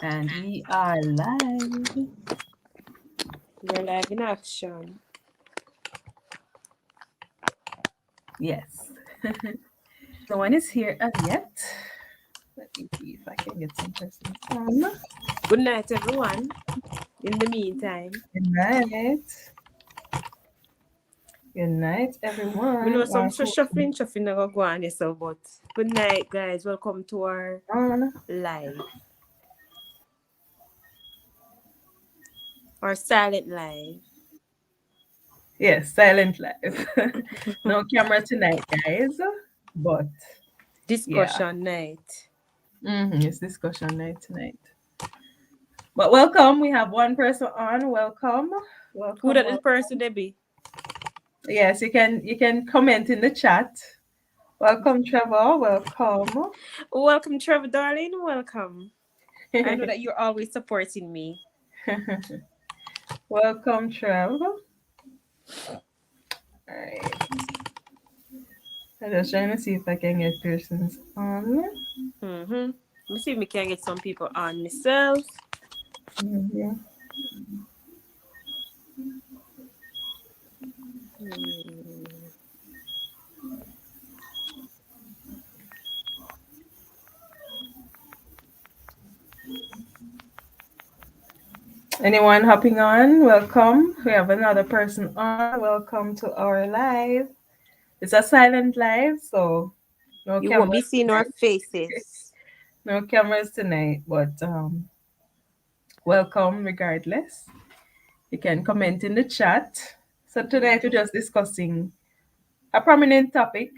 And we are live. We're live in action. Yes. No one is here as yet. Let me see if I can get some persons on. Good night, everyone. In the meantime, Good night. Good night, we know everyone. some One shuffling never go on yourself, but good night, guys. Welcome to our on. live, our silent live. Yes, silent live. No camera tonight, guys. But yeah, Discussion night. it's discussion night tonight. But welcome. We have one person on. Welcome. Who Welcome. that this Welcome. person they be? Yes, you can comment in the chat. Welcome, Trevor. Welcome. Welcome, Trevor, darling. Welcome. I know that you're always supporting me. Welcome, Trev. All right. I'm just trying to see if I can get persons on. Mm-hmm. Let me see if we can get some people on myself. Mhm. Hmm. Anyone hopping on? Welcome. We have another person on. Welcome to our live. It's a silent live, so no You won't be cameras seeing our tonight. faces. No cameras tonight, but welcome regardless. You can comment in the chat. So tonight we're Mm-hmm. just discussing a prominent topic,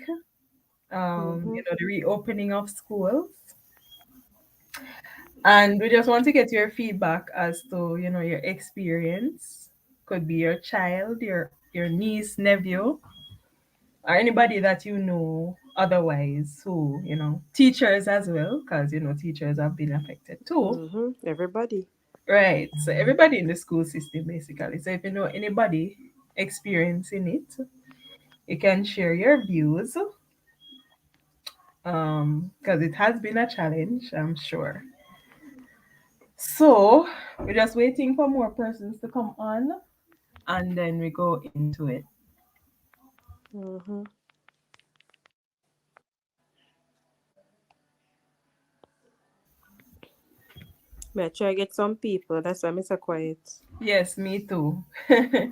Mm-hmm. the reopening of schools. And we just want to get your feedback as to, your experience. Could be your child, your niece, nephew, or anybody that you know otherwise who, teachers as well, because, teachers have been affected too. Mm-hmm. Everybody. Right. So everybody in the school system, basically. So if you know anybody experiencing it, you can share your views. Because it has been a challenge, I'm sure. So we're just waiting for more persons to come on, and then we go into it. Mm-hmm. May I try get some people. That's why I'm so quiet. Yes, me too. I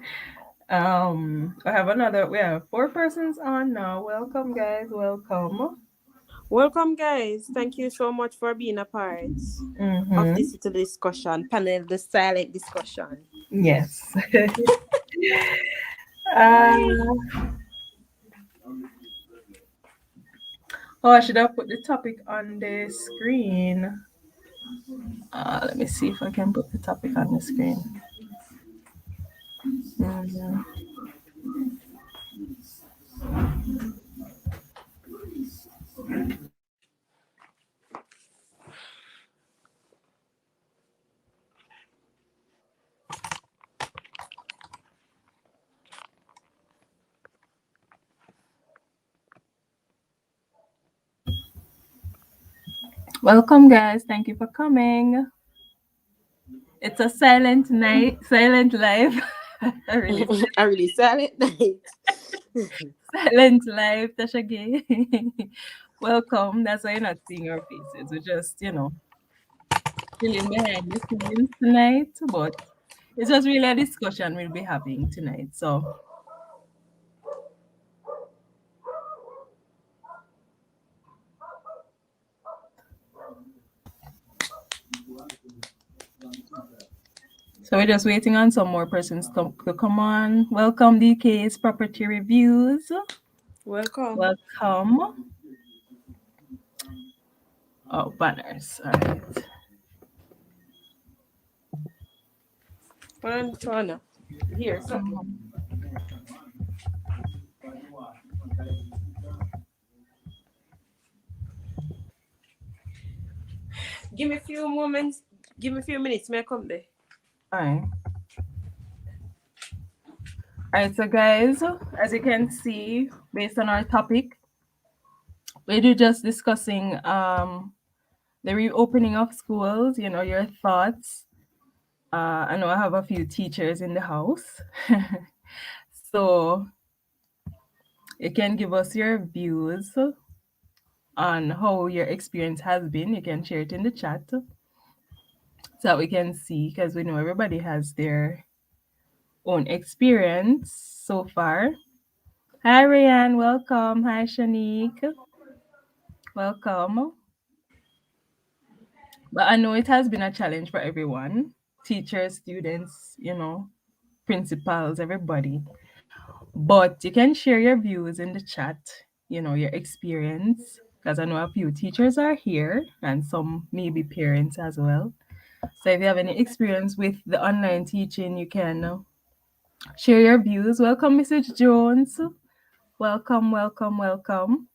have another. We have four persons on now. Welcome, guys. Welcome. Welcome, guys. Thank you so much for being a part of Mm-hmm. this little discussion panel, the silent discussion. Yes. uh, oh, I should have put the topic on the screen. Let me see if I can put the topic on the screen. Mhm. Welcome, guys. Thank you for coming. It's a silent night, silent live. Really A really silent night. silent live, Tasha Gay. Welcome. That's why you're not seeing our faces. We're just, chilling behind the scenes tonight. But it's just really a discussion we'll be having tonight. So we're just waiting on some more persons to come on. Welcome, DK's Property Reviews. Welcome. Welcome. Oh, banners. All right. Hold on, Twana. Here, something. Give me a few moments. Give me a few minutes. May I come there? All right. All right, so guys, as you can see, based on our topic, we're just discussing the reopening of schools, your thoughts. I know I have a few teachers in the house. So you can give us your views on how your experience has been. You can share it in the chat so that we can see, because we know everybody has their own experience so far. Hi, Ryan. Welcome. Hi, Shanique. Welcome. But I know it has been a challenge for everyone, teachers, students, principals, everybody. But you can share your views in the chat, your experience, because I know a few teachers are here and some maybe parents as well. So if you have any experience with the online teaching, you can share your views. Welcome, Mrs. Jones. Welcome, welcome, welcome.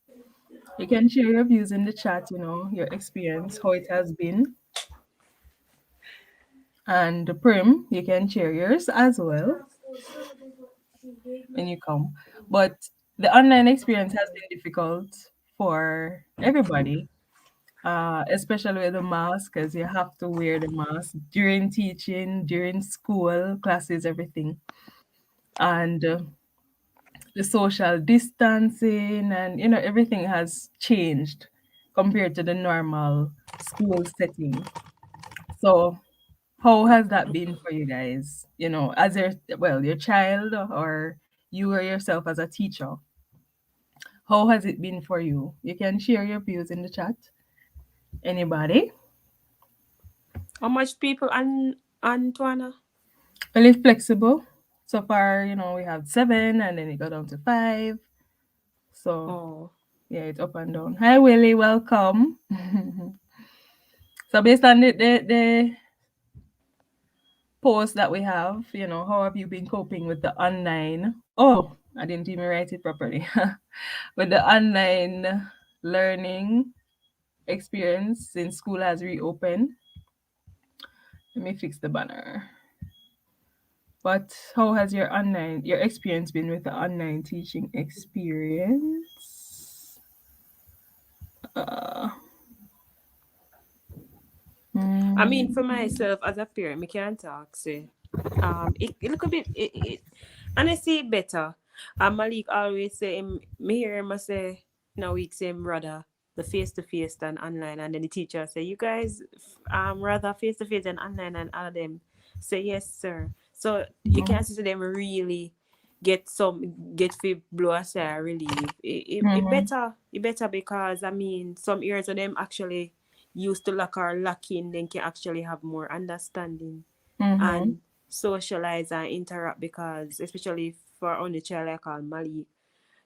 You can share your views in the chat, your experience, how it has been. And Prim, you can share yours as well when you come. But the online experience has been difficult for everybody, especially with the mask, because you have to wear the mask during teaching, during school, classes, everything. And the social distancing and, everything has changed compared to the normal school setting. So, how has that been for you guys? As your child or you or yourself as a teacher? How has it been for you? You can share your views in the chat. Anybody? How much people on Antoine? Well, it's flexible. So far, we have 7 and then it got down to 5. So, Oh. yeah, it's up and down. Hi, Willie. Welcome. So, based on the post that we have, how have you been coping with the online? Oh, I didn't even write it properly. With the online learning experience since school has reopened. Let me fix the banner. But how has your experience been with the online teaching experience? Uh, I mean, for mm, myself as a parent, I can talk. Say, it look a bit. And I see it better. Malik always say, me hear him say, no week same rather the face to face than online, and then the teacher say, you guys, rather face to face than online, and all of them say yes, sir. So you mhm, can see them really get fi blow a sigh of relief. mhm, It better because I mean some areas of them actually used to lock or lock in, then can actually have more understanding mhm, and socialize and interact because especially for only child I call Mali,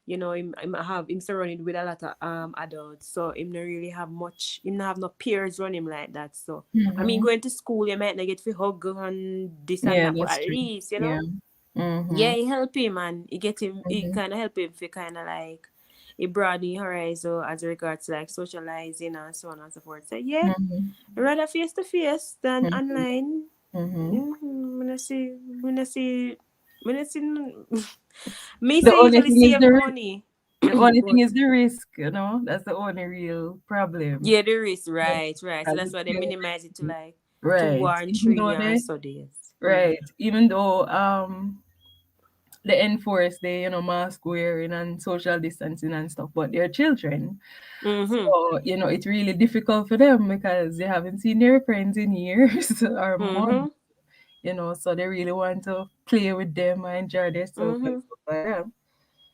him have him surrounded with a lot of adults. So him not really have much him not have no peers around him like that. So I mean mhm. going to school you might not get to hug and this and Yeah, that, but that's at true. least, Yeah. yeah, Mhm, it help him and it mhm, kinda help him for kinda like it broaden your horizon as regards to like socializing and so on and so forth. So yeah, mhm, rather face to face than mhm, online. mhm. Mm-hmm. When I see, me The say only usually thing is save money, the only thing but is the risk, That's the only real problem. yeah, there is Yeah, right. So because that's it's why they still minimize it to risky. like two Right. and 3 years so days. Right. Even though they enforce the mask wearing and social distancing and stuff, but they're children. Mm-hmm. So, it's really difficult for them because they haven't seen their friends in years or Mm-hmm. months, so they really want to play with them and enjoy themselves and Mm-hmm. stuff like that.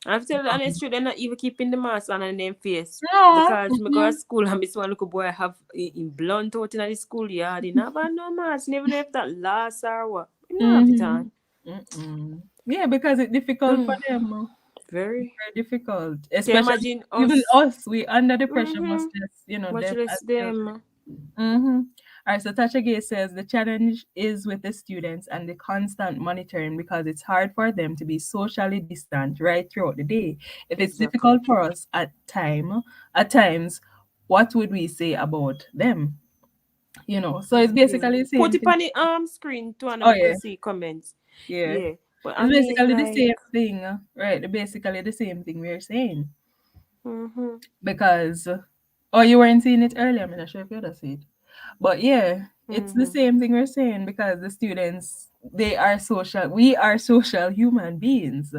I've tell you the honest truth, they're not even keeping the mask on their face. No. Because me go to school and this one little boy have in blunt out in the school yard. He never have no mask. Never know if that last or what. He not have it Mm-hmm. on. Mm-mm. Yeah, because it's difficult for them. It's Very. very difficult, Can you especially imagine even us? us. We under the pressure Mm-hmm. must just, Much them less as children. them. Mm-hmm. All right, so Tasha Gay says the challenge is with the students and the constant monitoring because it's hard for them to be socially distant right throughout the day. If it's Exactly. difficult for us at times, what would we say about them? So it's Yeah. basically the Put same it thing. on the screen to and Oh I yeah, could see comments. yeah. Yeah. But I It's mean basically the like same thing, right? Basically the same thing we're saying mm-hmm. because Oh, you weren't seeing it earlier. I'm not sure if you would see it. But yeah, it's the Mm-hmm. same thing we're saying because the students, they are social. We are social human beings,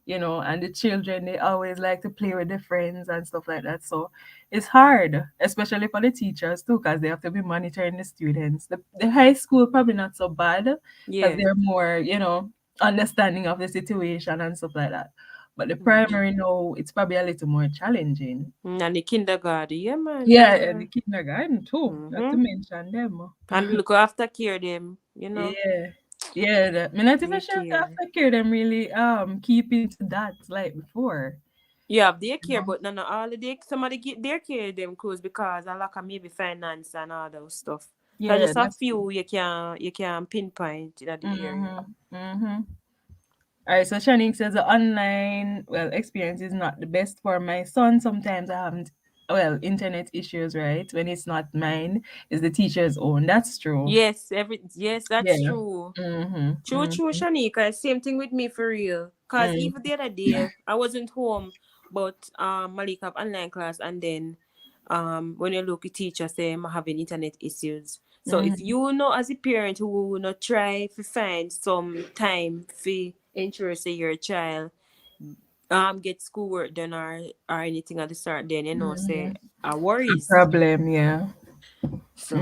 and the children, they always like to play with their friends and stuff like that. So it's hard, especially for the teachers too, because they have to be monitoring the students. The high school probably not so bad because Yeah. they're more, understanding of the situation and stuff like that. But the Mm-hmm. primary now, it's probably a little more challenging. And the kindergarten, yeah, man, Yeah, yeah. the kindergarten too. Not to Mm-hmm. mention them. And look after care them, Yeah. Yeah, me not even sure if the daycare. aftercare them really keep into that like before. You have You daycare, know? but none of all the day some of the daycare them close because I lack of maybe finance and all those stuff. So Yeah, just a that's few you can pinpoint in the area. mm-hmm. All right, so Shanique says the online experience is not the best for my son. Sometimes I haven't internet issues, right? When it's not mine, it's the teacher's own. That's true. Yes, that's Yeah. true. Mm-hmm. True, Shanika. Same thing with me for real. Cause Mm-hmm. even the other day I wasn't home, but Malik have online class, and then when you look at teacher say I'm having internet issues. So if Mm-hmm. you know as a parent who will not try to find some time to ensure say your child get schoolwork done or anything at the start, then say Mm-hmm. A worries. problem, yeah. So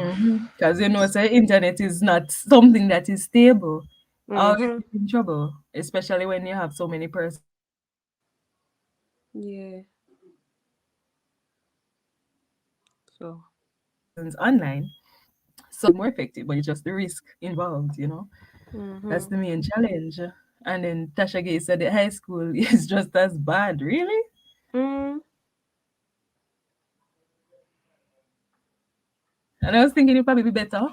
Because say internet is not something that is stable. Always mm-hmm. in trouble, especially when you have so many persons Yeah. So online. So more effective, but it's just the risk involved. That's mm-hmm. the main challenge. And then Tasha Gay said the high school is just as bad, really? Mm. And I was thinking it'd probably be better.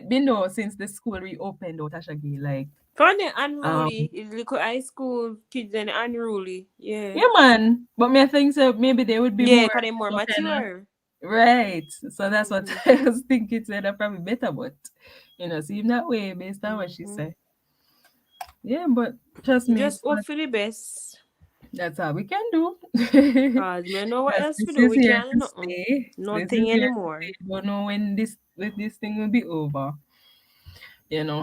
Been though since the school reopened though, Tasha Gay, like For the um unruly, it's little high school kids and unruly. Yeah. yeah man. But me I think so maybe they would be Yeah, more because they're more kind of mature. right. So that's what Mm-hmm. I was thinking said that probably better, but seem that way based on what she Mm-hmm. said. Yeah, but trust me, Just hope for the best. that's all we can do. Cause we know what Because else to this do. is We here can't do to nothing. stay. This is Nothing here to stay. anymore. Don't know when this thing will be over.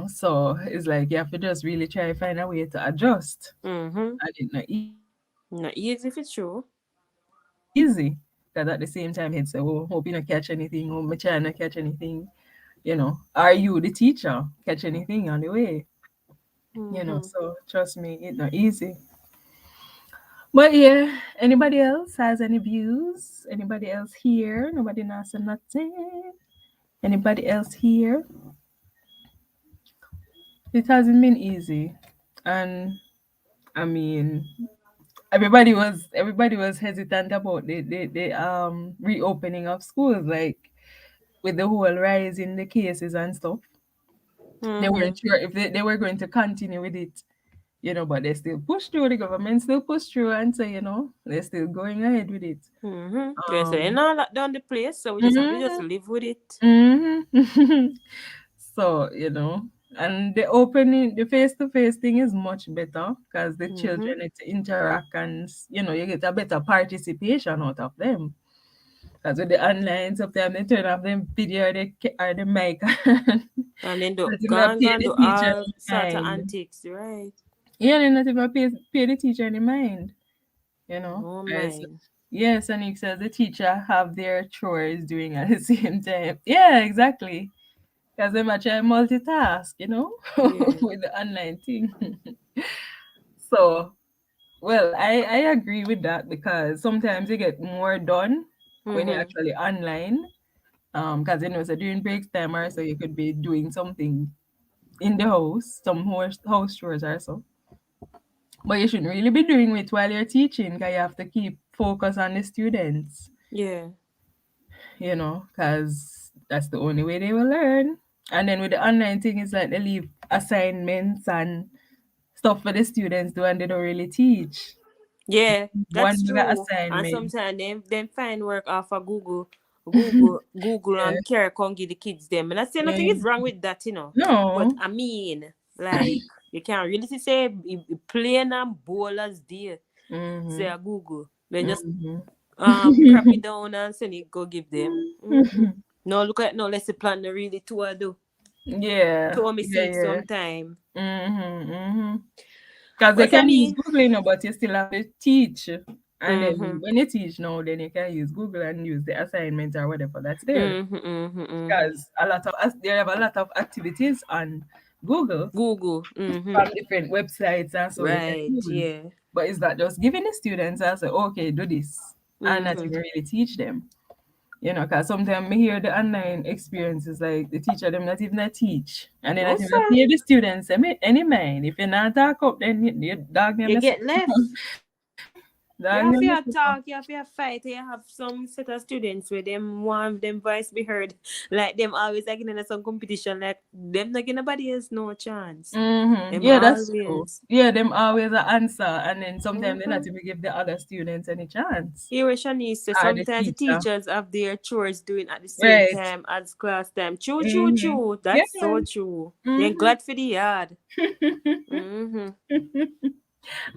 So it's like you have to just really try to find a way to adjust. Mm-hmm. And it's not Not easy for sure. easy. Because at the same time, he'd say, oh, hope you not catch anything, oh, my child not catch anything. Are you the teacher catch anything on the way? Mm-hmm. So trust me, it's not easy. But yeah, anybody else has any views? Anybody else here? Nobody knows nothing. Anybody else here? It hasn't been easy. And I mean, everybody was hesitant about the reopening of schools, like with the whole rise in the cases and stuff. They Mm-hmm. weren't sure if they were going to continue with it. But they still push through, the government still push through and say, they're still going ahead with it. Mm-hmm. They say, Um not lock down the place, so we just have to just mhm, live with it. mhm. So, and the face-to-face thing is much better because the Mm-hmm. children need to interact and you get a better participation out of them. Because with the online, sometimes they turn off the video or the mic and And then do not even gone pay gone the do teacher all any sort of mind. antics, right? Yeah, they not even pay the teacher any mind. No Right, so, mind. yes, and it says the teacher have their chores doing at the same time. Yeah, exactly. Because they might try multitask, Yeah. with the online thing. So, well, I agree with that because sometimes you get more done when you're Mm-hmm. actually online. Because so during break time or so you could be doing something in the house, some house chores or so. But you shouldn't really be doing it while you're teaching because you have to keep focus on the Yeah. students, because that's the only way they will learn. And then with the online thing, it's like they leave assignments and stuff for the students do and they don't really teach. Yeah, One that's bigger true. And assignment. sometimes them find work off of Google Yeah. and care can give the kids them. And I say nothing is Yeah. wrong with that. But No. I mean, like you can't really say plain and bold as day say Mm-hmm. a Google. Then just Mm-hmm. Crap it down and send it, go give them. No, look at no, let's plan the really two I do. Yeah, To me yeah, see it yeah. sometime. Because they What's I can use mean? Google, but you still have to teach. And then Mm-hmm. when you teach now, then you can use Google and use the assignment or whatever that's there. Mm-hmm. Mm-hmm. Because they have a lot of activities on Google Google. Mm-hmm. from different websites and so you can Right, use. yeah. But it's not just giving the students and say, okay, do this, and not Mm-hmm. even really teach them. Because sometimes me hear the online experiences like the teacher them not even a teach, and then No, not even sir. pay the students any mind. If you're not talk up, then you dog them You mess up. get left. Dog You them have mess to up. talk, you have to fight, you have some set of students where them want them voice be heard. Like them always like in some competition, like them not give nobody else no chance. Them Yeah, that's true. always. Yeah, them always a answer, and then sometimes they not Mm-hmm. even give the other students any chance. Here Shanice says Or the sometimes the teacher. teachers have their chores doing at the same Right. time as class time. True, true, Mm-hmm. true. Yeah. That's so true. Then Mm-hmm. glad for the yard. Mm-hmm.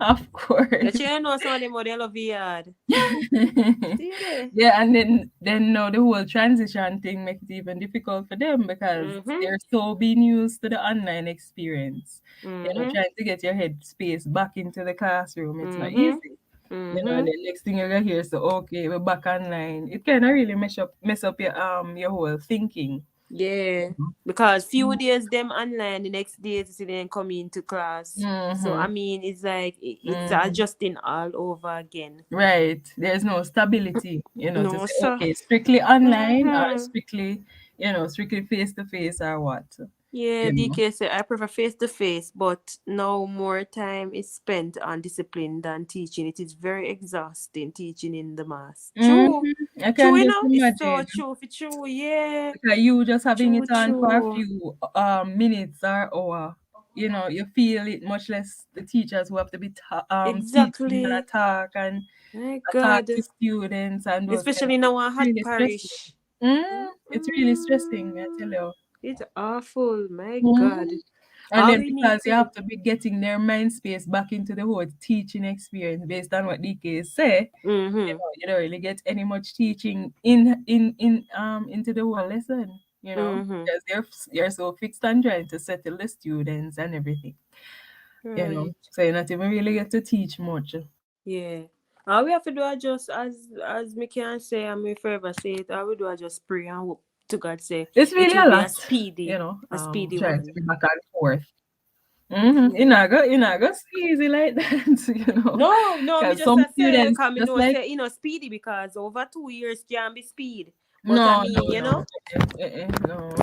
Of The course. children know some of them, but they love the yard. See there. Yeah, and then now the whole transition thing makes it even difficult for them because Mm-hmm. they're so being used to the online experience. Mm-hmm. Trying to get your head space back into the classroom, it's not Mm-hmm. easy. And Mm-hmm. the next thing you're gonna hear is so okay, we're back online. It kind of really mess up your whole thinking. Yeah, because few days them online, the next days you see them come into class. So I Mm-hmm. mean, it's like it's Mm-hmm. adjusting all over again. Right. There's no stability, to No, say, sir. okay, strictly online or Mm-hmm. strictly face to face or what. Yeah, You know. DK said I prefer face to face, but now more time is spent on discipline than teaching. It is very exhausting teaching in the mass. True, I true, can just it's so imagine. true for true. Yeah, Like you just having true, it on for a true. few minutes or hour. You feel it much less the teachers who have to be teaching and Exactly. My attack God, the students and those kind of especially things. now a It's hot really stressful. parish. It's really stressing, I tell you. It's awful. My Mhm. God. And All then we need because you to. have to be getting their mind space back into the whole teaching experience based on what DK say, Mm-hmm. you don't really get any much teaching in into the whole lesson, Mm-hmm. because you're so fixed on trying to settle the students and everything. Right. So you're not even really get to teach much. Yeah. All we have to do is just as me can say and me forever say it, all we do is just pray and hope to God say It's it really will a be lot, a speedy trying to one. be back and forth. It not go easy like that, No, no, me because just some a say students because me just know like say speedy because over 2 years can be speed. But I no, mean, no, no, no.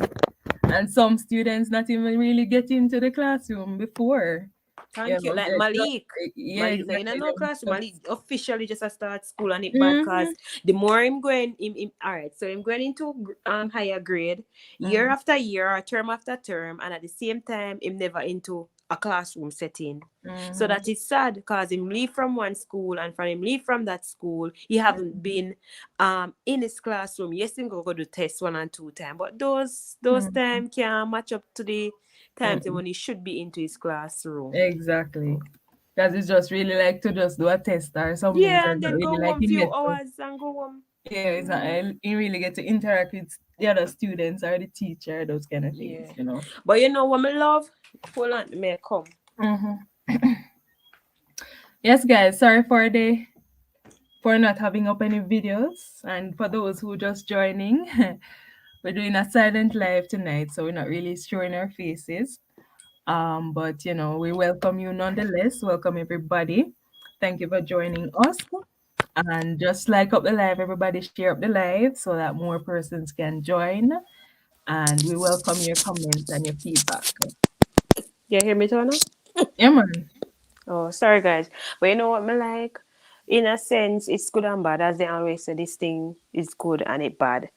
And some students not even really get into the classroom before. thank you. Like They're just Malik. yeah, Malik say, exactly. no class. Malik officially just a start school and it bad Mm-hmm. cause the more him going him all right, so him going into higher grade year Mm-hmm. after year or term after term and at the same time him never into a classroom setting. So Mm-hmm. that is sad because him leave from one school and from him leave from that school, he haven't been in his classroom. Yes, him go do test 1 and 2 time, but those Mm-hmm. time can't match up to the times Mm-hmm. when he should be into his classroom. Exactly. Because it's just really like to just do a test or something. So Yeah, and it's not then really go like home you few get to, hours and go home. yeah, it's not, you really get to interact with the other students or the teacher, those kind of Yeah. things. But you know what me love? Hold on, may I come. Mm-hmm. Yes, guys, sorry for not having up any videos. And for those who just joining, we're doing a silent live tonight, so we're not really showing our faces. But we welcome you nonetheless. Welcome everybody. Thank you for joining us. And just like up the live, everybody share up the live so that more persons can join. And we welcome your comments and your feedback. You hear me, Tona? Yeah, man. Oh, sorry guys. But you know what me like? In a sense, it's good and bad. As they always say, this thing is good and it bad.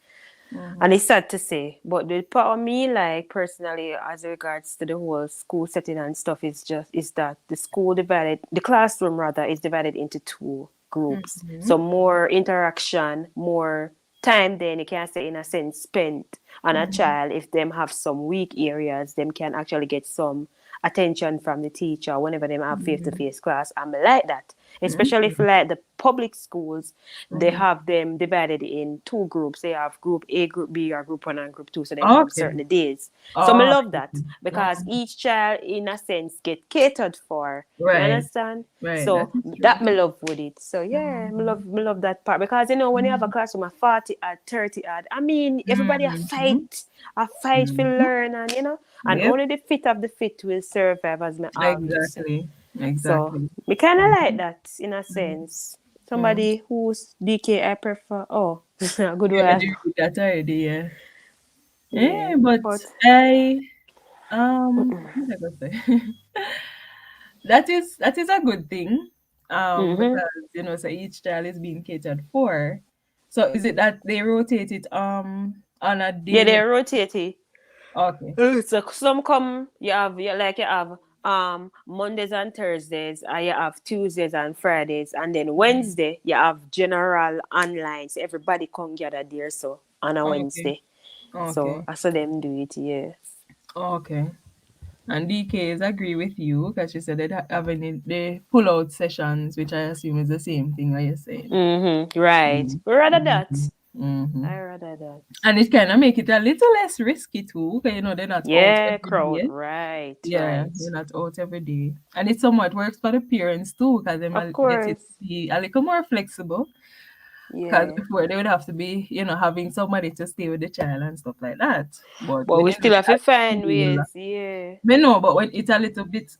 And Mm-hmm. it's sad to say. But the part of me, like personally, as regards to the whole school setting and stuff, is that the classroom rather, is divided into two groups. Mm-hmm. So more interaction, more time then you can say in a sense spent on a Mm-hmm. child. If them have some weak areas, them can actually get some attention from the teacher whenever them have face to Mm-hmm. face class. I'm like that. especially if like the public schools, they have them divided in two groups. They have group A, group B, or group 1 and group 2. So they come Okay. certain days. So I Oh, love that because each child, in a sense, get catered for. You right. understand? Right. That So is that true. me love with it. So yeah, me love that part because you know when you have a classroom of 40 or 30 odd, I mean everybody Mm-hmm. a fight for Mm-hmm. learn and you know, and Yep. only the fit of the fit will survive as me always say. Exactly. So Exactly. me kinda like Mm-hmm. that in a sense. Mm-hmm. Somebody who's DK I prefer a good Yeah, one. do that already, yeah. Yeah. Yeah, but But I what was I gonna say? That is a good thing. mm-hmm. Because so each child is being catered for. So is it that they rotate it on a Yeah, they daily? rotate it. Okay. So some come you have Mondays and Thursdays, and you have Tuesdays and Fridays, and then Wednesday you have general online. So everybody come gather there so on a Okay. Wednesday. So Okay. I saw them do it, yeah. Okay. And DKs agree with you because she said they having the pull out sessions, which I assume is the same thing what you're saying. Mm-hmm. Right. Mm. We rather Mm-hmm. that. Mm-hmm. I rather that. And it kind of make it a little less risky too, because they're not out Yeah, every crowd. day. Right, Yeah, right. you're not out every day. And it somewhat works for the parents too, because they Of might get it to course. be a little more flexible. Because Yeah. before they would have to be, having somebody to stay with the child and stuff like that. But But when we you know still have they're to at find school, ways, yeah. me know, but when it's a little bit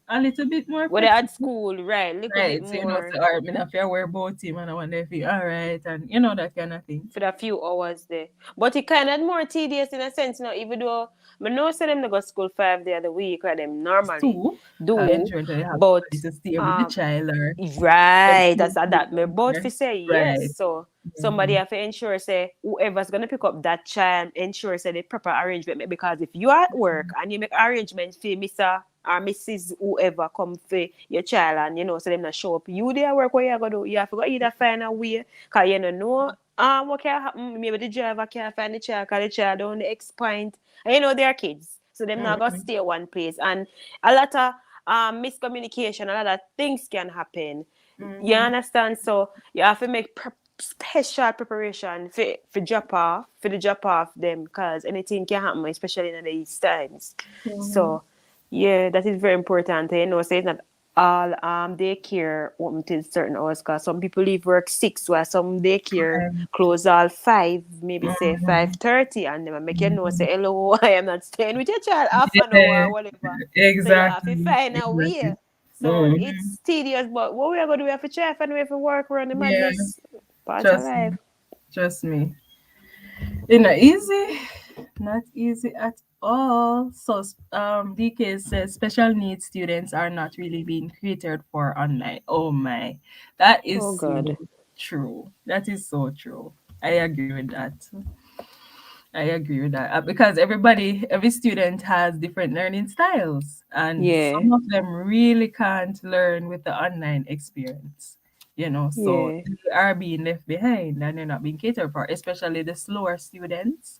more When they're at flexible. school, right, little bit Right. So more. say, all right, me not feel worry about him and I wonder if he all right and that kind of thing. For a few hours there. But it kind of more tedious in a sense, even though I know say them they go school 5 days of the week, like them normally Too, do, ensuring that you have but somebody to stay with the um child or them right, to that's that me both somewhere. fi say yes. Right. So somebody Mm-hmm. have to ensure say whoever's gonna pick up that child, ensure say the proper arrangement because if you are at work and you make arrangements for Mr. or Mrs. whoever come for your child and so them not show up, you there work what you gonna do? You have to go either find a way because you don't know what can happen. Maybe the driver can't find the child because the child on the X point. And they're kids. So them not gonna Mm-hmm. stay one place. And a lot of miscommunication, a lot of things can happen. You Mm-hmm. understand? So you have to make special preparation for the drop off them because anything can happen, especially in these times. Mm-hmm. So yeah, that is very important. So it's not all daycare open till certain hours because some people leave work 6 while some daycare Right. close all 5, maybe say Mm-hmm. 5:30, and they make Mm-hmm. say hello, I am not staying with your child half an hour Yeah, or whatever. So you have to exactly. find a Exactly. way. So Mm-hmm. it's tedious, but what we are gonna do, we have to try and way for work around the Yeah, madness. Part of trust me. life. Trust me. It's not easy. Not easy at all. So, DK says special needs students are not really being catered for online. Oh my, that is Oh so God. true. That is so true. I agree with that. I agree with that because every student has different learning styles, and Yeah. some of them really can't learn with the online experience. So Yeah. they are being left behind and they're not being catered for, especially the slower students.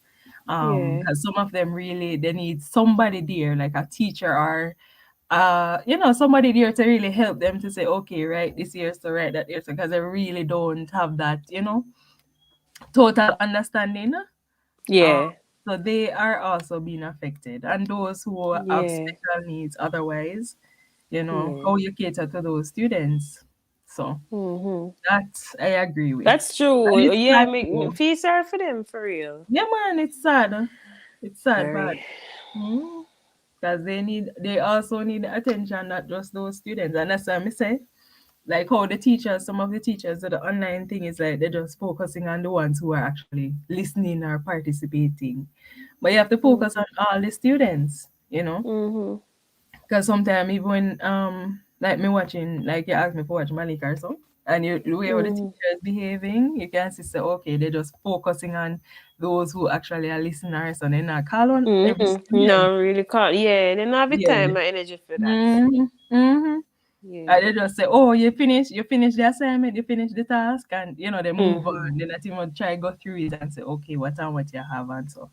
Yeah. Because some of them really they need somebody there, like a teacher or somebody there to really help them to say, okay, right, this year so right that year so because they really don't have that, total understanding. Uh, Yeah. so they are also being affected. And those who have Yeah. special needs otherwise, Yeah. how you cater to those students. So Mm-hmm. that I agree with. That's true. And it's Yeah, sad make though. feel sorry for them for real. Yeah man, it's sad. It's sad, but Very. because they also need attention, not just those students. And that's what I say. Like how some of the teachers, the online thing is like they're just focusing on the ones who are actually listening or participating. But you have to focus on all the students, Mm-hmm. because sometimes even when like me watching, like you asked me for watch Malika or so, and the way how the Mm-hmm. teacher is behaving, you can see say okay, they're just focusing on those who actually are listeners and they're not call on every Mm-hmm. student. No, really can't. Yeah, they don't have the Yeah. time or energy for that. Mm-hmm. Mm-hmm. And Yeah. they just say, "Oh, you finish the assignment, you finish the task," and they move Mm-hmm. on. They not even try go through it and say, "Okay, what you have," and so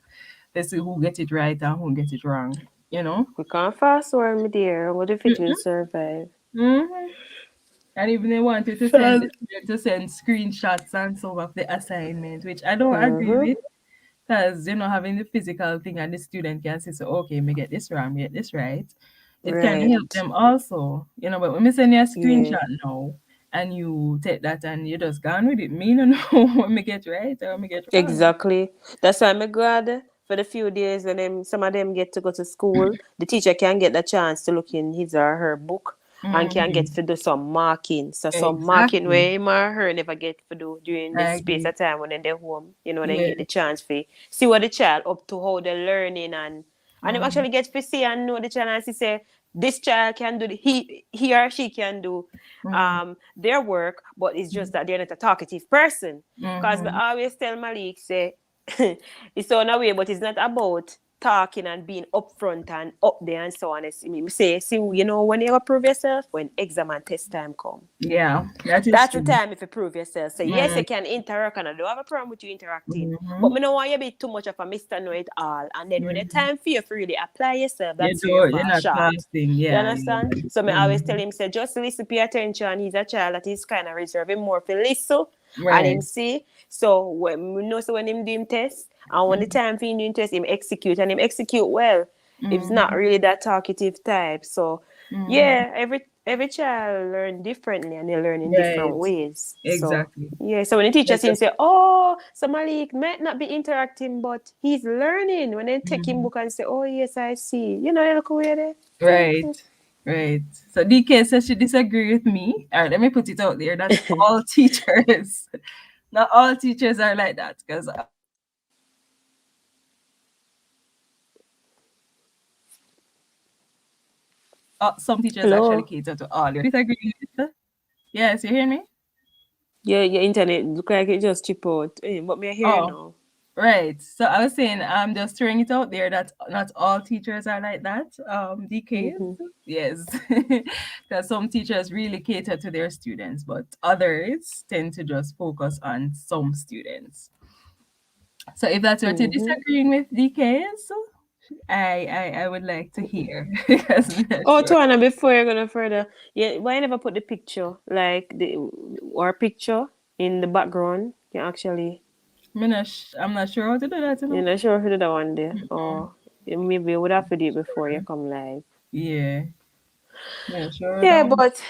let's see who get it right and who get it wrong. You know. We can't fast forward, my dear. What if it will survive? Mm-hmm. And even they wanted to send the student to send screenshots and so of the assignment, which I don't agree Mm-hmm. with. Because, having the physical thing and the student can say, so, okay, me get this wrong, me get this right. It can help Right. them also, but when me send you a Yeah. screenshot now and you take that and you just gone with it, me no know what me get right or me get wrong. Exactly. That's why I'm glad for the few days when some of them get to go to school, the teacher can get the chance to look in his or her book and can get Hmm. to do some marking. So some marking Exactly. where him or her never get to do during I this space agree. of time when they're home. Then Yeah. get the chance to see what the child up to, how they're learning, and them Mm-hmm. actually get to see and know the child and see say this child can do he or she can do their work, but it's just that they're not a talkative person. Because I Mm-hmm. always tell Malik, say, it's on a way, but it's not about talking and being upfront and up there and so on. It's me say, see, when you prove yourself, when exam and test time come. Yeah, that is That's the true. time if you prove yourself. So yes, Mm-hmm. you can interact and I don't have a problem with you interacting. But me don't want you to be too much of a Mr. Know It All. And then when the Mm-hmm. time for you to really apply yourself, You that's where you do, you're fall not short. fasting. You Yeah, understand? yeah. So me always tell Mm-hmm. him, say, just listen, pay attention. He's a child that is kind of reserving more for listen and Right. him see. So when we know so when him do him test and when the Mm-hmm. time for him doing test, him execute and him execute well. It's not Mm-hmm. really that talkative type. So Mm-hmm. yeah, every child learn differently and they learn in different Right. ways. So Exactly. yeah, so when the teacher That's seems just, say, "Oh, so Malik might not be interacting, but he's learning." When they take him mhm. book and say, "Oh yes, I see," you look away there. Right. Right. So DK says she disagree with me. All right, let me put it out there that all teachers, not all teachers are like that. Because some teachers actually Hello. cater to all. You disagree with? Yes, you hear me? Yeah, your internet look like it just chip out. But me here Oh, now. right. So I was saying, I'm just throwing it out there that not all teachers are like that. DKs, Mm-hmm. yes, because some teachers really cater to their students, but others tend to just focus on some students. So if that's what you're Mm-hmm. disagreeing with, DKs, I would like to hear because I'm not Oh, sure. Tuana, before you're gonna further, yeah, why you never put the picture like the or picture in the background? You can actually, I'm not sure how to do that, you're not sure if you did that one day, or maybe you would have to do it before you come live. Yeah, not sure Yeah, that. but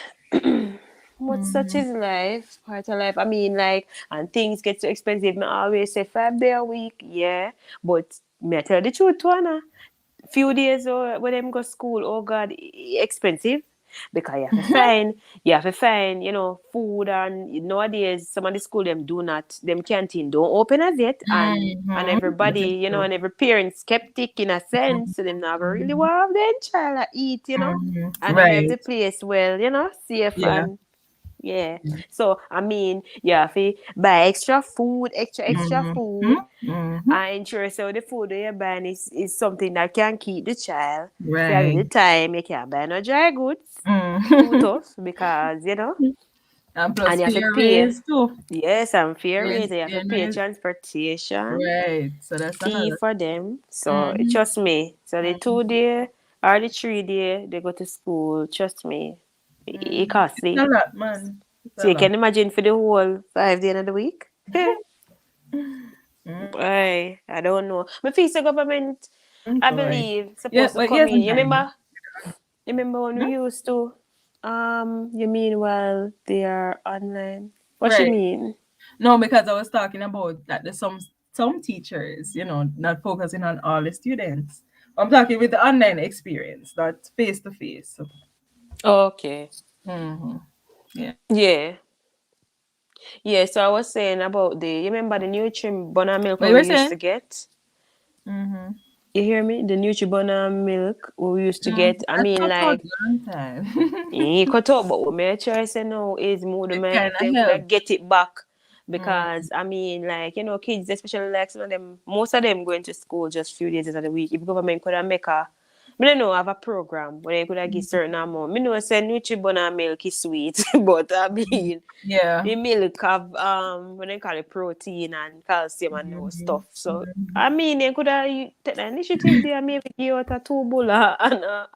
what such Mm-hmm. is life, part of life. I mean, like, and things get so expensive. Me always say 5 day a week, yeah. But me I tell the truth, Tuana. Few days or when them go school, oh God, expensive. Because you have to find, food and nowadays some of the school them do not, them canteen don't open as yet and Mm-hmm. That everybody, is true. and every parent skeptic in a sense, so them not really Mhm. want to have their child a eat. Mhm. And then we have Right. the place well, safe Yeah. and yeah. So I mean, you have to buy extra food, extra Mhm. food Mhm. and ensure so the food that you're buying is something that can keep the child for a Right. little time. You can't buy no dry goods too Mm. tough because And and plus you have to fair pay. raise too. Yes, and fair rate. Raise, You have to fair pay raise. transportation Right. So that's fee another. for them. So Mhm. trust me. So the 2 day or the 3 day they go to school. Trust me, it Mhm. It's a costly. lot, man. It's So a you lot. can imagine for the whole 5 day of the week. Mm. Boy, I don't know. My fees the government, I Boy. believe, Yeah, supposed to but come here's the in. You thing. remember? You remember when we Hmm? used to? You mean while they are online? What you Right. mean? No, because I was talking about that there's some teachers, not focusing on all the students. I'm talking with the online experience, not face to face. Okay. Mhm. Yeah. Yeah. Yeah, so I was saying about you remember the Nutri-Bona milk What what you we were used saying? to get? Mm-hmm. You hear me? The Nutri-Bona milk we used to Mm, get. I that mean, cut out like, long time. cut out, but what me try say now is more It my kind of them could have helped. get it back Mm, because I mean, like, kids, especially like some of them, most of them going to school just few days out of the week. If government could have make me don't know, have a program where they could have give certain amount. Me know say Nutribona milk is sweet, but I mean, yeah. the milk have what they call it protein and calcium and no Mhm. stuff. So I mean, they could have take the initiative there, maybe give out a 2 bowl and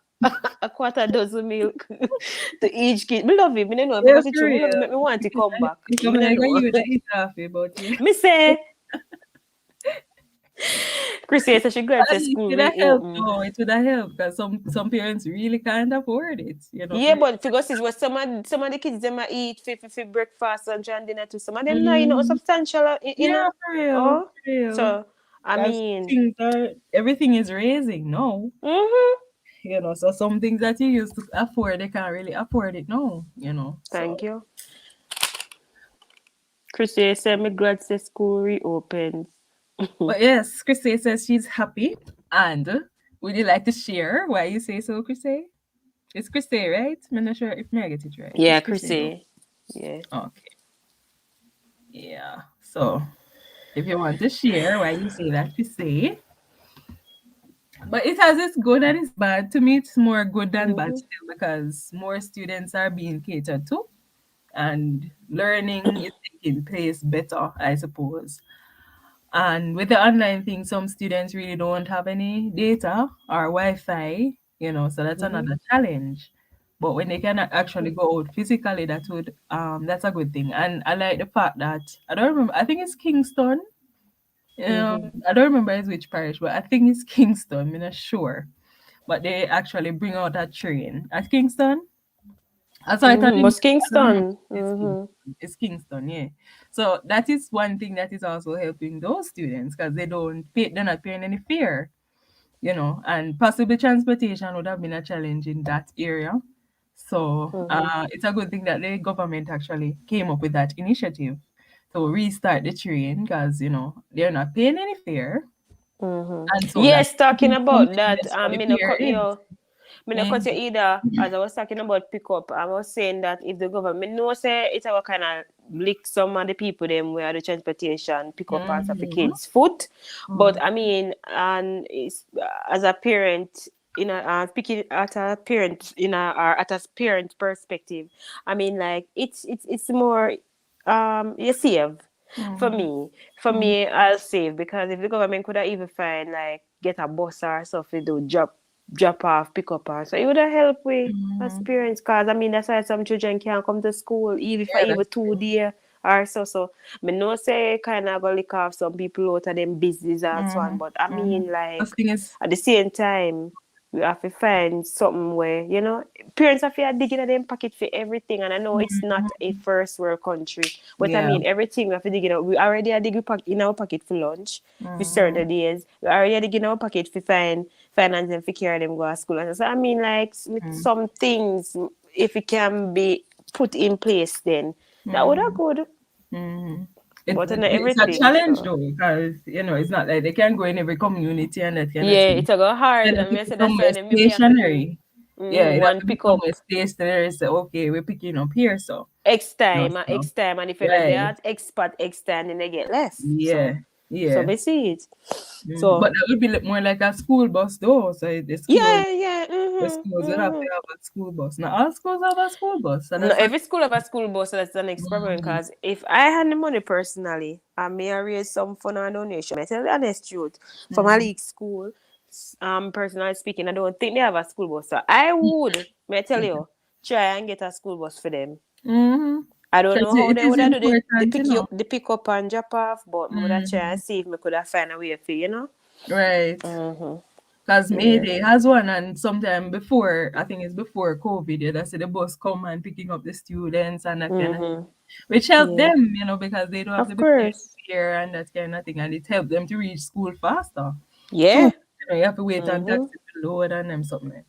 a quarter dozen milk to each kid. Me love it. Me don't know if I Yeah, got it for true. Me love it. real. Make me want to come back. You Me come don't like know. you that eat half it, but yeah. Me say, Chrissy said she glad At to least school it would have helped reopen. though. It would have helped because some parents really can't afford it, you know. Yeah, but because it's what some of the kids them a eat for breakfast, lunch, and dinner too. Some of them now, Mm, substantial, yeah, for real, Oh, for real. so I Because mean, things are everything is raising now. mm-hmm. You know, so some things that you used to afford, they can't really afford it now, you know. Thank So you. Chrissy said me glad the school reopens. but yes, Chrissy says she's happy. And would you like to share why you say so, Chrissy? It's Chrissy, right? I'm not sure if I get it right. Yeah, It's Chrissy though. Chrissy. Yeah. Okay. Yeah. So if you want to share why you say that, Chrissy. But it has its good and its bad. To me, it's more good than bad Mm-hmm. still because more students are being catered to and learning is taking place better, I suppose. And with the online thing, some students really don't have any data or Wi-Fi, you know, so that's Mm-hmm. another challenge. But when they can actually go out physically, that's a good thing. And I like the fact that I don't remember. I think it's Kingston. Mm-hmm. I don't remember it's which parish, but I think it's Kingston. I'm not sure. But they actually bring out a train at Kingston. I saw it on Mm-hmm. the news. Was I don't remember Kingston. if it's Mm-hmm. Kingston. It's Kingston, yeah. So that is one thing that is also helping those students because they're not paying any fare, you know, and possibly transportation would have been a challenge in that area. So Mm-hmm. it's a good thing that the government actually came up with that initiative to restart the train because, you know, they're not paying any fare. Mm-hmm. And so that's Yes, talking about something that, less for the me no cut parents. you. Me no Yeah. cut you either. As I was talking about pickup, I was saying that if the government know say it's our kind of lick some of the people them where the transportation pick up and stuff for Mm-hmm. kids' foot. But Mm-hmm. I mean, and it's, as a parent, speaking at a parent or at a parent perspective, I mean, like it's more you save. For Mm-hmm. me, for Mm-hmm. me, I'll save because if the government could have even find like get a bus or something to drop off, pick up her. So it would have helped with Mm-hmm. experience because I mean that's why some children can't come to school even for Yeah, even that's 2 days or so. So me know say kind of go lick off some people out of them business and so on. mm-hmm. But I Mm-hmm. mean First like thing is, at the same time we have to find something where, parents have to dig in their pocket for everything. And I know it's not mm-hmm. a first world country, but I Yeah. mean everything we have to dig in. We already have dig in our pocket for lunch for Mm-hmm. certain days. We already have dig in our pocket for finance and for care them go to school. And so I mean like with some things, if it can be put in place, then that would have Mm-hmm. good. Mm-hmm. But not It's a everything. challenge So though, because you know it's not like they can go in every community and that kind of yeah, thing. it's a go hard. Then have And to I be said that's why somewhere then maybe have to do stationary. Yeah, it have one to be pick somewhere up stationary. So okay, we're picking up here, so no X stuff. time, and if you're not there Right. at expat X time, then they get less. So, Yeah. so Yeah. we see it. But So that would be more like a school bus though. So yeah. the schools would have to have a school bus. Now all schools have a school bus, and No, that's a every school have a school bus, so that's the next problem. mm, Because if I had the money personally, I may raise some fund and donation. I tell the honest truth, from a mm, league school, personally speaking, I don't think they have a school bus. So I would, may I tell you, try and get a school bus for them. mm-hmm. I don't know Because how it they is would have do important, you know. the pick up and drop off, but I would have try Mm-hmm. and see if I could have find a way for Right. Mm-hmm. Because Yeah. Mayday has one, and sometime before, I think it's before COVID, yeah, that's the bus come and picking up the students and that kind of thing, Mm-hmm. which help Yeah. them, you know, because they don't have to Of be paying course. fare and that kind of thing, and it help them to reach school faster. Too, Yeah. you know, you have to wait on Mm-hmm. taxi to load and them something.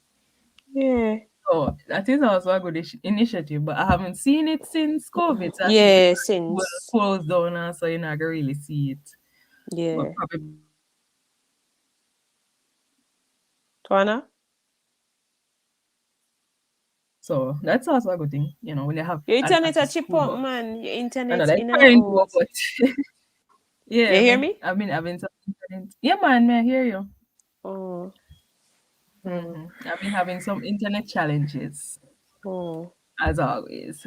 Yeah. So that is also a good initiative, but I haven't seen it since COVID. So I think Yeah. because school Since. closed down, now, so you're not gonna really see it. But Yeah. probably Twana? so that's also a good thing, you know, when you have Your an internet a actual chip school up, bus. man. Your I know internet like in a current go, house. but You yeah, hear me? I've been having some internet. Yeah, man, may I hear you? Oh. Oh. I've been having some internet challenges Oh. as always.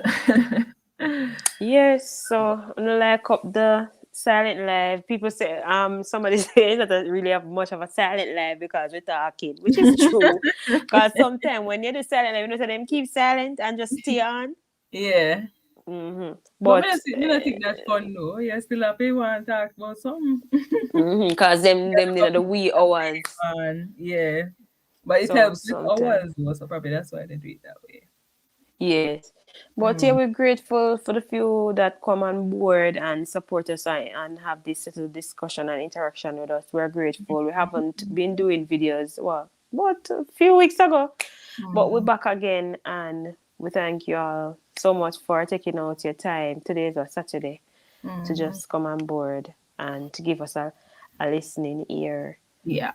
Yes, so I'm gonna like up the silent life. People say somebody says that doesn't really have much of a silent life because we're talking, which is true. Because sometimes when you do silent life, you know, so them keep silent and just stay on. Yeah. But But me not think that fun though. You still have people want to talk about something. because them you know the wee hours. And yeah. But it So helps with sometimes. hours though, so probably that's why they do it that way. Yes. But yeah, Mm. we're grateful for the few that come on board and support us and have this little discussion and interaction with us. We're grateful. We haven't been doing videos, well, but a few weeks ago. But we're Mm. back again and we thank you all so much for taking out your time. Today is a Saturday to Mm. just come on board and to give us a listening ear. Yeah.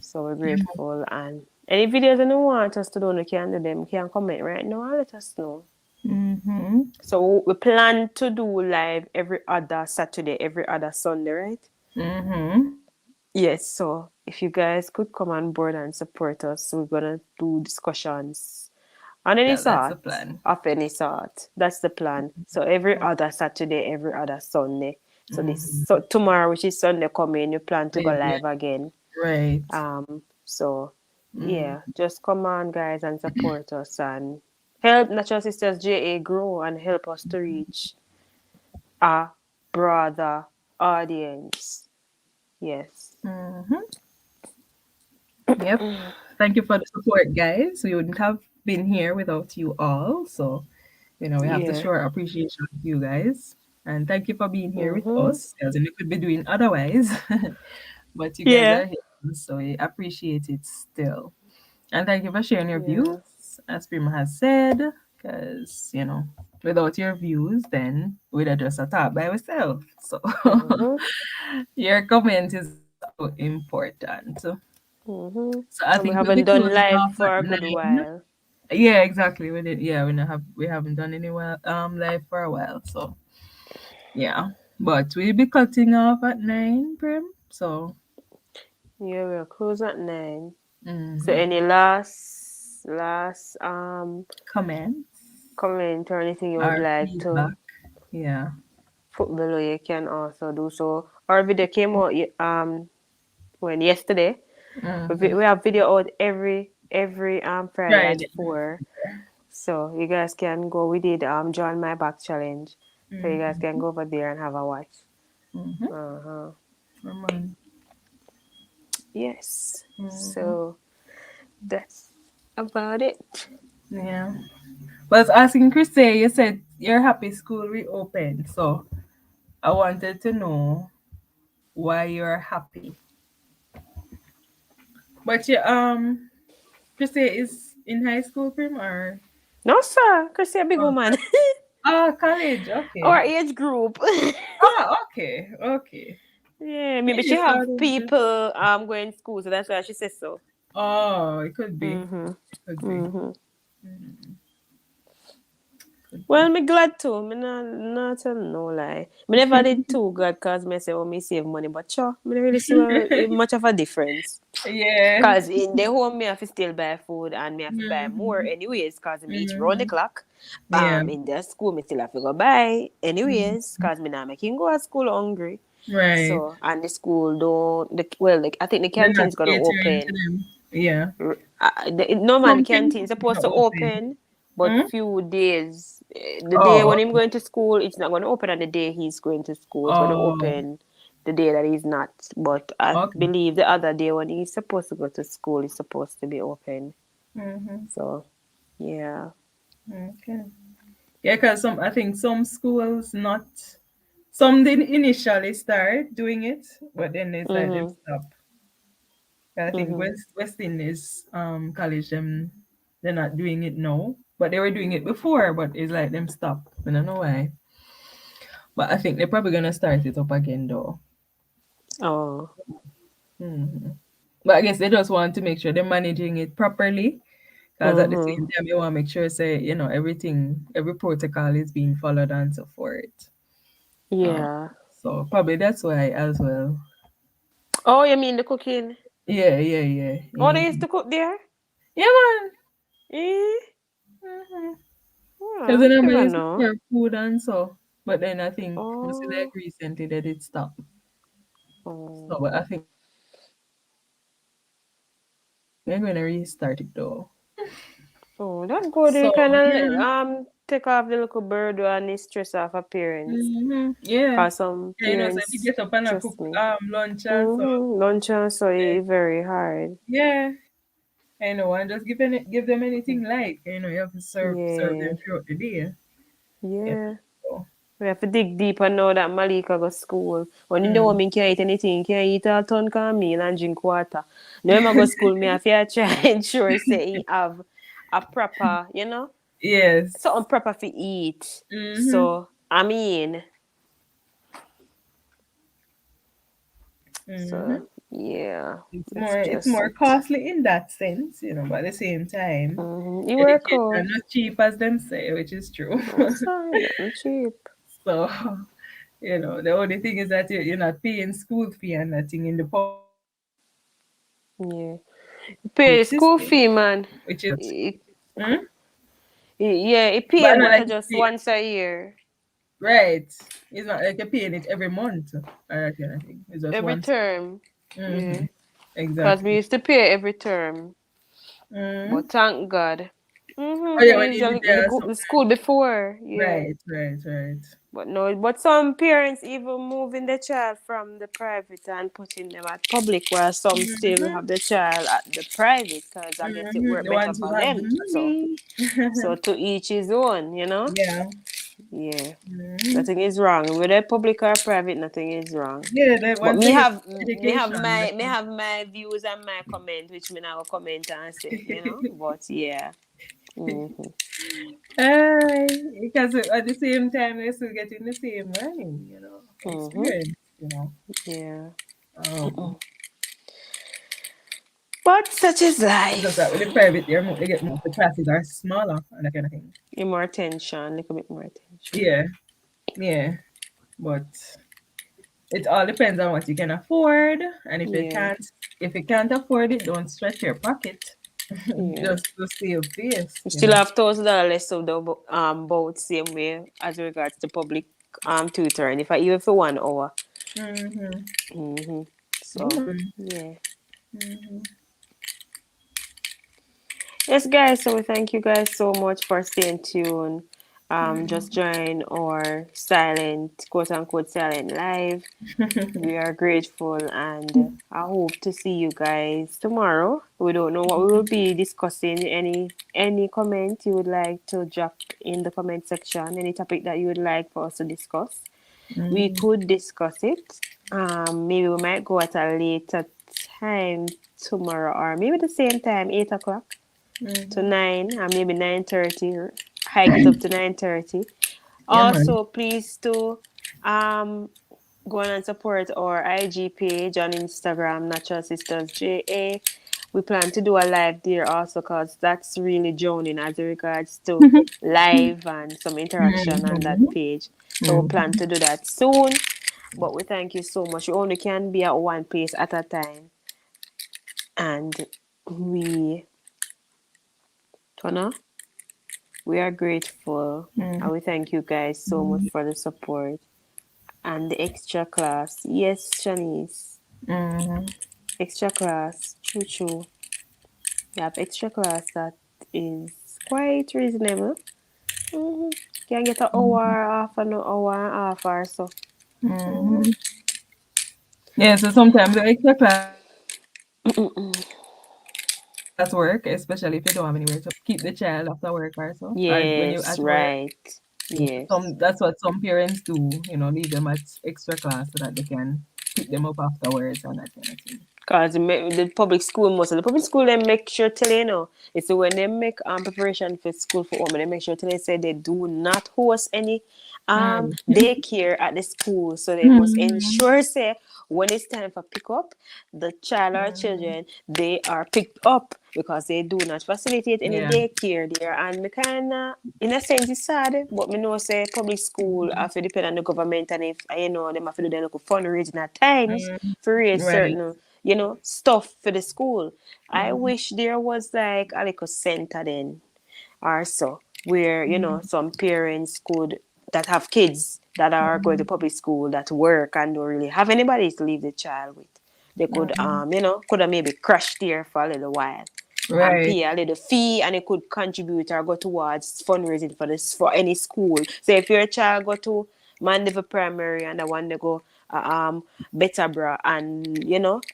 So we're grateful and any videos you want us to do, you can do them. You can comment right now and let us know. Mm-hmm. So we plan to do live every other Saturday, every other Sunday, right? Mm-hmm. Yes. So if you guys could come on board and support us, we're gonna do discussions on any Yeah, that's the sort, plan. of any sort. That's the plan. So every other Saturday, every other Sunday. So Mm-hmm. tomorrow, which is Sunday coming, you plan to go Yeah, live again. right. So Mm. yeah, just come on, guys, and support us and help Natural Sisters JA grow and help us to reach a broader audience. Yes. Mm-hmm. Yep. Thank you for the support, guys. We wouldn't have been here without you all. So, we have to Yeah. show our appreciation to you guys. And thank you for being here with Mm-hmm. us, as we could be doing otherwise. But you guys Yeah. are here, so we appreciate it still. And thank you for sharing your Yeah. views, as Prima has said, because, without your views, then we'd have just a talk by ourselves. So Mm-hmm. your comment is also important. Mm-hmm. So I And we think we'll be haven't done closing live off at for a good 9. while. Yeah, exactly. We haven't done any live for a while. So yeah. But we'll be cutting off at 9, Prim. So Yeah, we'll close at 9. So mhm. any last Comments comment or anything you would or like to feedback. Yeah. put below, you can also do so. Our video came out when yesterday. Mm-hmm. We have video out every Friday at Friday. 4. So you guys can go. We did join my back challenge. So you guys can Mm-hmm. go over there and have a watch. Mm-hmm. Uh-huh. Come on. Yes. Mm-hmm. So that's about it. Yeah. But I was asking Chris, you said you're happy school reopened. So I wanted to know why you're happy. But Chris is in high school, Prim, or No, sir. Cause you're a big oh, woman. college. Okay. Our age group. Okay. Okay. Yeah, maybe she Yeah, so have people going to school, so that's why she says so. oh, it could be. Mm-hmm. Could be. Mm-hmm. Mm, could Well, be. me glad too. Me not tell no lie. Me never did too glad cause me say, oh, me save money. But sure, me don't really see much of a difference. Yeah. Cause in the home, me have to still buy food and me have to buy more Mhm. anyways. Cause me eat round the Mhm. clock. Yeah. In the school, me still have to go buy Mhm. anyways. Cause me not making go to school hungry. Right. So and the school don't. Like I think the They're not canteen's gonna catering to open. them. Yeah. No man, the Something canteen supposed not to open. open, but Hmm? few days. The day Oh. when him going to school, it's not going to open. And the day he's going to school, it's going to Oh. open the day that he's not. But I Okay. believe the other day when he's supposed to go to school, it's supposed to be open. Mhm. So yeah. Okay. Yeah, because I think some schools not. Some did initially start doing it, but then they said them Mhm. stop. I think Mhm. Westin is college them they're not doing it now, but they were doing it before, but it's like them stop. I don't know why, but I think they're probably gonna start it up again though. Oh. Hmm. But I guess they just want to make sure they're managing it properly, because at the Mhm. same time you want to make sure say every protocol is being followed and so forth. Um, Yeah. so probably that's why as well. Oh, you mean the cooking? Yeah, yeah, yeah, Oh, they yeah. used to cook there. Yeah, man. Eh? Mm-hmm. Because Well, then I never used to know. serve food and so. But then I think most of like Oh, recently they did stop. oh, So but I think they're gonna restart it though. oh, that's good. You So kind of yeah. take off the little bird and the stress off of parents. Yeah. Cause some Yeah, so if you parents, get up and I cook trust me, lunch also, lunch and so yeah. it's very hard. Yeah. I know, and just give them anything light. You have to serve them Yeah, throughout the day. Yeah. yeah. So, We have to dig deep and know that Malika go school. When you know mm. me can't eat anything, can't eat a ton can meal and drink water. Now when I go school, me have to try ensure say he have a proper, Yes. something proper for eat. Mm-hmm. So I mean, Mm-hmm. so yeah, It's that's more it's just more it. costly in that sense, but at the same time, You work education out. not cheap as them say, which is true. Oh, sorry, nothing cheap. So, the only thing is that you're not paying school fee and nothing in the public Yeah, pay school system, fee, man. which is It, hmm? yeah, it But pay, I not but like I you just pay once a year. right. It's not like you're paying it every month or that kind of thing. It's just Every once. term. Mm-hmm. Yeah. Because we Exactly. used to pay every term. Mm-hmm. But thank God. Oh So yeah, when they you usually live there, so the school before. Yeah. right, right, right. But no, but some parents even moving the child from the private and putting them at public, while some still Mm-hmm. have the child at the private because I guess it Mm-hmm. work The better ones who for have the them. money. So to each his own. Yeah. Yeah. Mm-hmm. Nothing is wrong. Whether public or private, nothing is wrong. Yeah, that But once they get education. me have my views and my comment, which me now comment and say. But yeah. Mm-hmm. Because at the same time they're still getting the same learning, Mm-hmm. experience. Yeah. Um, But such is it's just life. that with the private, they get more, the classes are smaller and that kind of thing. More attention, a little bit more attention. Yeah, yeah, but it all depends on what you can afford, and Yeah. if you can't afford it, don't stretch your pocket. Yeah. Just to save You face. still have $1,000 less of the boat same way as regards to public tutoring. If I even for 1 hour. Mm-hmm. Mm-hmm. Yeah, So man. yeah. Mm-hmm. Yes, guys. So we thank you guys so much for staying tuned. Just join our silent, quote unquote, silent live. We are grateful, and I hope to see you guys tomorrow. We don't know what we will be discussing. Any comment you would like to drop in the comment section? Any topic that you would like for us to discuss? We Mm-hmm. could discuss it. Maybe we might go at a later time tomorrow, or maybe the same time, 8 o'clock to Mm-hmm. 9, or maybe 9:30. Hike it up to 9:30. Yeah, man. Also, please do um go on and support our IG page on Instagram, Natural Sisters JA. We plan to do a live there also because that's really drowning as regards to live and some interaction on that Mm-hmm. page. So we plan Mm-hmm. to do that soon. But we thank you so much. We only can be at one place at a time. And we, Tona, we are grateful. And we thank you guys so much for the support and the extra class. Yes, Shanice. Mm-hmm. Extra class, true, true. You have extra class that is quite reasonable. Mm-hmm. Can get an hour, half an hour and a half or so. Mm-hmm. Mm-hmm. Yeah, so sometimes the extra class work, especially if you don't have anywhere to keep the child after work or so, or when you're Yes, at work. right. Yes. That's what some parents do, leave them at extra class so that they can pick them up afterwards and that kind of thing. Because the public school, most of the public school, they make sure tell it's when they make preparation for school for home, they make sure tell say they do not host any Mm. daycare at the school. So they must Mm-hmm. ensure say when it's time for pick up, the child or children, they are picked up because they do not facilitate any Yeah. daycare there. And me kinda in a sense it's sad, but me know say public school have to depend on the government, and if them have to do their local fundraising at times Mm. for raise Right. certain stuff for the school. I Mm-hmm. wish there was like a little center then or so where Mm-hmm. some parents could that have kids that are going to public school, that work and don't really have anybody to leave the child with. They could, could have maybe crash there for a little while and Right. pay a little fee, and it could contribute or go towards fundraising for this for any school. So if your child go to Mandeville Primary and the one they go Betterborough, and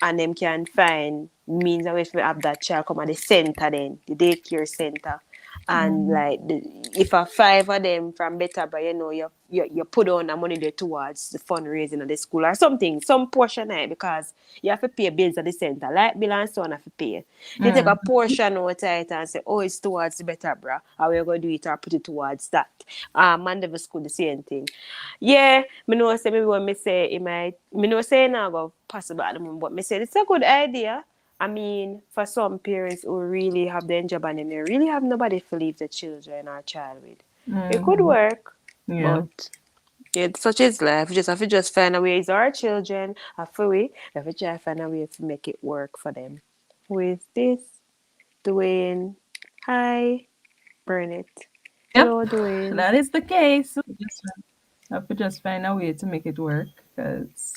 and them can find means of if we have that child come at the center, then the daycare center, and like if a 5 of them from Betterborough, you put on the money there towards the fundraising of the school or something, some portion of it, because you have to pay bills at the center, like bill and so on have to pay. You take a portion out of it and say, oh, it's towards the Betterborough, or we're going to do it or put it towards that. Mandeville School, the same thing. Yeah, me know say maybe when me say it might, me know say now go possible at the moment, but me say it's a good idea. I mean, for some parents who really have their job and they really have nobody to leave the children or child with, it could work. Yeah. But it's such is life. We just have to just find a way. It's our children. We have to try to find a way to make it work for them. With this, Dwayne, hi, Burnett. Yep. Hello, Dwayne. That is the case. We just have to just find a way to make it work, because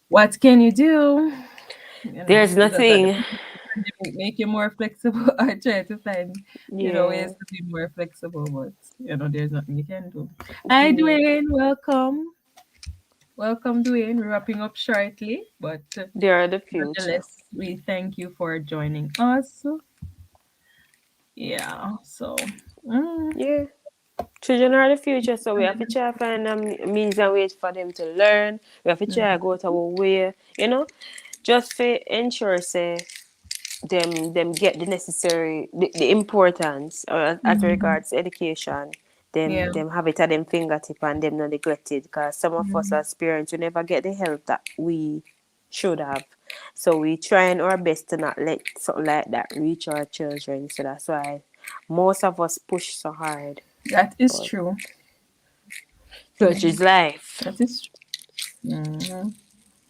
what can you do? There's nothing. Make you more flexible or try to find ways to be more flexible, but there's nothing you can do. Hi Dwayne, welcome Dwayne. We're wrapping up shortly, but They are the future. nonetheless, we thank you for joining us. Yeah, so yeah, children are the future, so we have to try to find means and ways for them to learn. We have to try to go to our way, just to ensure say them get the necessary the importance as regards education. Them have it at them fingertip and them not neglected, because some of us as parents we never get the help that we should have. So we trying our best to not let something like that reach our children. So that's why most of us push so hard. that is true. Such is life. That is true.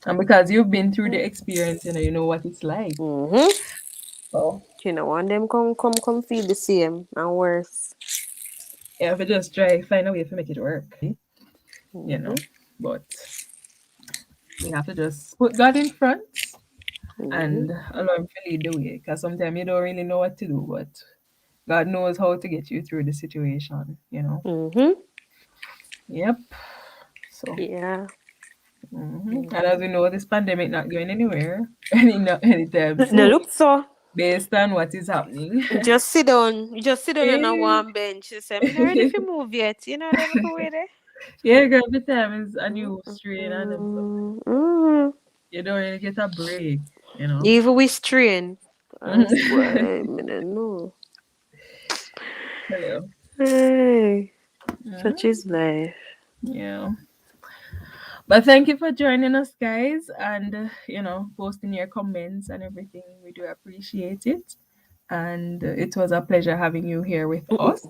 And because you've been through the experience, you know what it's like. So and them come feel the same and worse. yeah, we just try find a way to make it work. But we have to just put God in front and allow him to lead the way. Because sometimes you don't really know what to do, but God knows how to get you through the situation. Yep. So yeah. And as we know, this pandemic not going anywhere anytime soon. No, look so. Based on what is happening. Just sit down. On a warm bench. You say, I'm not ready to move yet. They look away there. Yeah, girl, every time is a new strain and stuff. You don't really get a break, Even with strain. I don't know. Hello. Hey, such is life. Yeah. But thank you for joining us, guys, and posting your comments and everything. We do appreciate it, and it was a pleasure having you here with us.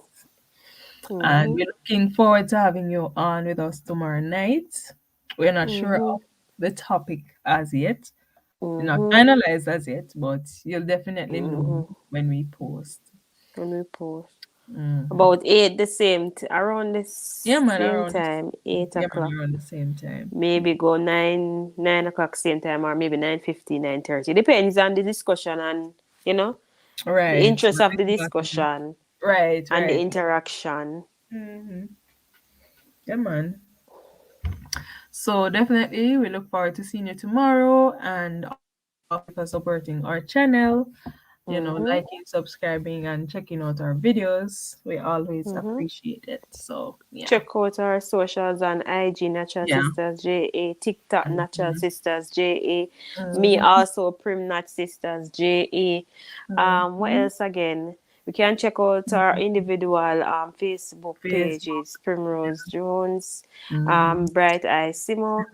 And we're looking forward to having you on with us tomorrow night. We're not sure of the topic as yet. We're not finalized as yet, but you'll definitely know when we post. About 8 the same around this around time, 8 o'clock. Around the same time. Maybe go 9 o'clock same time, or maybe 9:50, 9:30. Depends on the discussion and right, the interest of the discussion, right, and the interaction. Yeah, man. So definitely we look forward to seeing you tomorrow, and for supporting our channel, liking, subscribing, and checking out our videos. We always appreciate it. So check out our socials on IG, Natural Sisters JA, TikTok, Natural Sisters JA, me also, Prim Nat Sisters JA. What else again? We can check out our individual Facebook pages, Primrose Jones, Bright Eye Simo.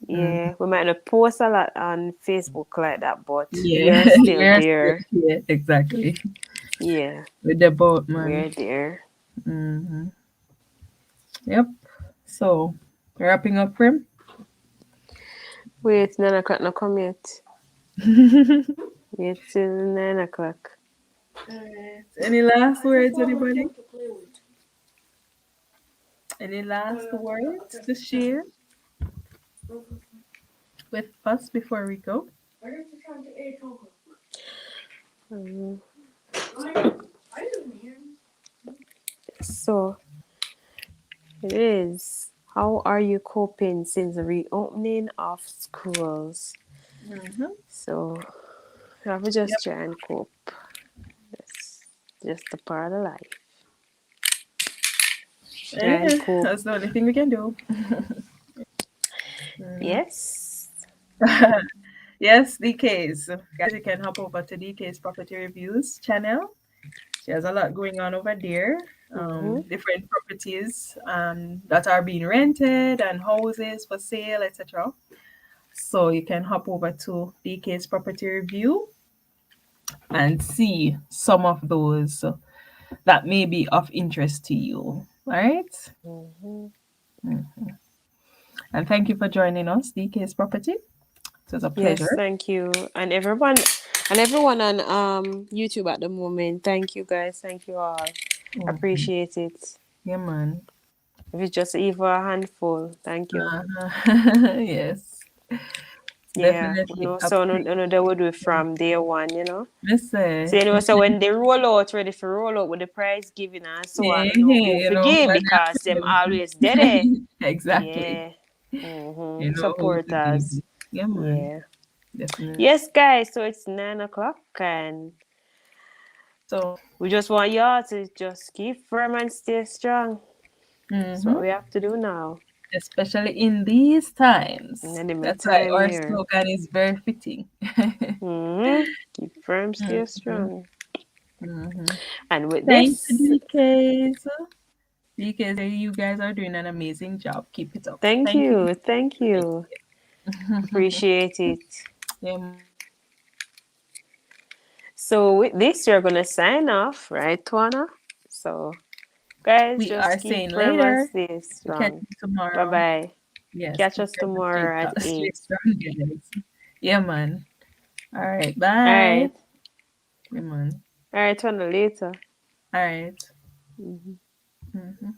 Yeah, we might not post a lot on Facebook like that, but we're still there. Yeah, exactly. Yeah. With the boat, man. We're there. Yep. So, wrapping up, Prim? Wait, 9 o'clock not come yet. Wait till 9 o'clock. Alright. Any last words, anybody? Any last words to share with us before we go? Mm. So it is. How are you coping since the reopening of schools? Mm-hmm. So I will just Yep. try and cope. That's just a part of life. Try and cope. That's the only thing we can do. Yes. Yes, DK's. Guys, you can hop over to DK's Property Reviews channel. She has a lot going on over there. Mm-hmm. Different properties that are being rented and houses for sale, etc. So you can hop over to DK's Property Review and see some of those that may be of interest to you. All right. Mm-hmm. And thank you for joining us, DK's Property. It was a Yes, pleasure. thank you. And everyone on YouTube at the moment. Thank you guys. Thank you all. Mhm. Appreciate it. Yeah, man. If it's just even a handful, thank you. Yes, Yeah, we definitely know so appreciate. they would do it from day one. Let's say, So anyway, so when they roll out, ready for roll out with the prize giving and so on, yeah, you know who you for know, give what because them happened. always dead. Exactly. Yeah. You know who to Supporters. give. Yeah, man. Yeah. Definitely. Yes, guys. So it's 9 o'clock, and So, we just want y'all to just keep firm and stay strong. That's what mhm, we have to do now. especially in these times. And the That's why time our here. slogan is very fitting. Keep firm, stay Mhm, strong. mhm. And with Thanks to this, DKs. DKs, you guys are doing an amazing job. Keep it up. thank Thank you. you. Thank you. Appreciate it. Yeah, So with this, you're gonna sign off, right, Tuana? So guys, we are just keep saying firm and later. stay We catch strong. you Bye tomorrow. bye. Yes, Catch keep us your straight, tomorrow at straight 8. strong, guys. Yeah, man. All right. All Bye. right. Yeah, man. All right, Tuana, later. All right. Mhm. Mhm.